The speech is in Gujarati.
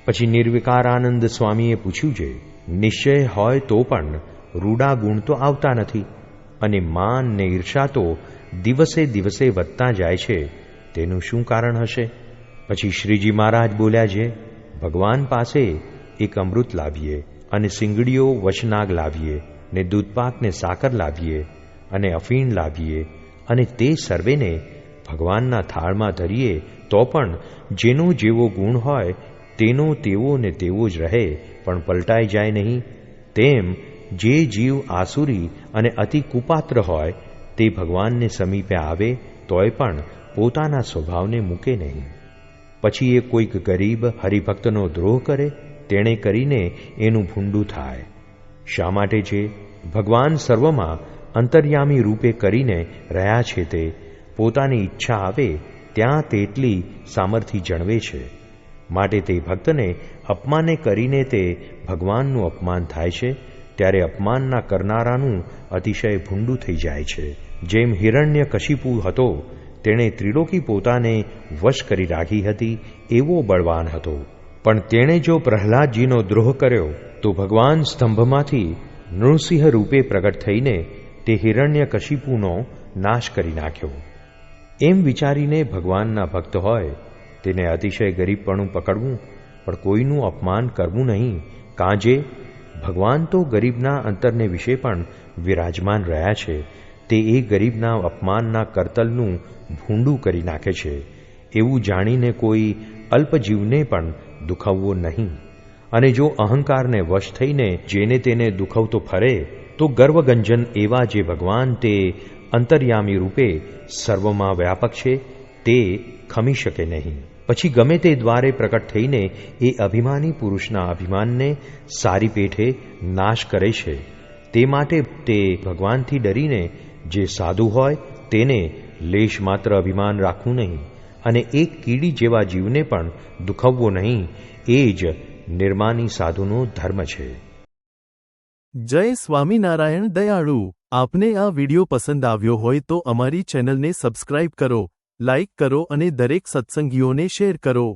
પછી નિર્વિકારાનંદ સ્વામીએ પૂછ્યું છે, નિશ્ચય હોય તો પણ રૂડા ગુણ તો આવતા નથી, અને માન ને ઈર્ષા તો દિવસે દિવસે વધતા જાય છે, તેનું શું કારણ હશે? પછી શ્રીજી મહારાજ બોલ્યા છે, ભગવાન પાસે એક અમૃત લાવીએ, અને સિંગડીઓ વચનાગ લાવીએ, ને દૂધપાક ને સાકર લાવીએ, અને અફીણ લાવીએ, અને તે સર્વેને ભગવાનના થાળમાં ધરીએ, તો પણ જેનો જેવો ગુણ હોય તેનો તેવો ને તેવો જ રહે, પણ પલટાઈ જાય નહીં. તેમ જે જીવ આસુરી અને અતિ કુપાત્ર હોય તે ભગવાનને સમીપે આવે તોય પણ પોતાના સ્વભાવને મૂકે નહીં. પછી એ કોઈક ગરીબ હરિભક્તનો દ્રોહ કરે, તેણે કરીને એનું ભૂંડું થાય. શા માટે છે? ભગવાન સર્વમાં અંતર્યામી રૂપે કરીને રહ્યા છે, તે પોતાની ઈચ્છા આવે ત્યાં તેટલી સામર્થ્ય જણવે છે. માટે તે ભક્તને અપમાને કરીને તે ભગવાનનું અપમાન થાય છે, ત્યારે અપમાનના કરનારાનું અતિશય ભૂંડું થઈ જાય છે. જેમ હિરણ્યકશિપુ હતો, તેણે ત્રિલોકી પોતાને વશ કરી રાખી હતી, એવો બળવાન હતો. પણ તેણે જો પ્રહલાદજીનો દ્રોહ કર્યો તો ભગવાન સ્તંભમાંથી નૃસિંહ રૂપે પ્રગટ થઈને તે હિરણ્યકશિપુનો નાશ કરી નાખ્યો. એમ વિચારીને ભગવાનના ભક્ત હોય તેને અતિશય ગરીબપણું પકડવું, પણ કોઈનું અપમાન કરવું નહીં. કાંજે ભગવાન તો ગરીબના અંતરને વિશે પણ વિરાજમાન રહ્યા છે, તે એ ગરીબના અપમાનના કરતલનું ભૂંડું કરી નાખે છે. એવું જાણીને કોઈ અલ્પજીવને પણ દુખવવો નહીં. અને જો અહંકારને વશ થઈને જેને તેને દુખવતો ફરે તો ગર્વગંજન એવા જે ભગવાન તે અંતર્યામી રૂપે સર્વમાં વ્યાપક છે, તે ખમી શકે નહીં. પછી ગમે તે દ્વારે પ્રકટ થઈને એ અભિમાની પુરુષના અભિમાનને સારી પેઠે નાશ કરે છે. તે માટે તે ભગવાનથી ડરીને જે સાધુ હોય તેને લેશ માત્ર અભિમાન રાખવું નહીં, અને એક કીડી જેવા જીવને પણ દુખવવો નહીં. એ જ નિર્માની સાધુનો ધર્મ છે. જય સ્વામિનારાયણ દયાળુ. આપને આ વિડિયો પસંદ આવ્યો હોય તો અમારી ચેનલને સબસ્ક્રાઇબ કરો, લાઇક કરો અને દરેક સત્સંગીઓને શેર કરો.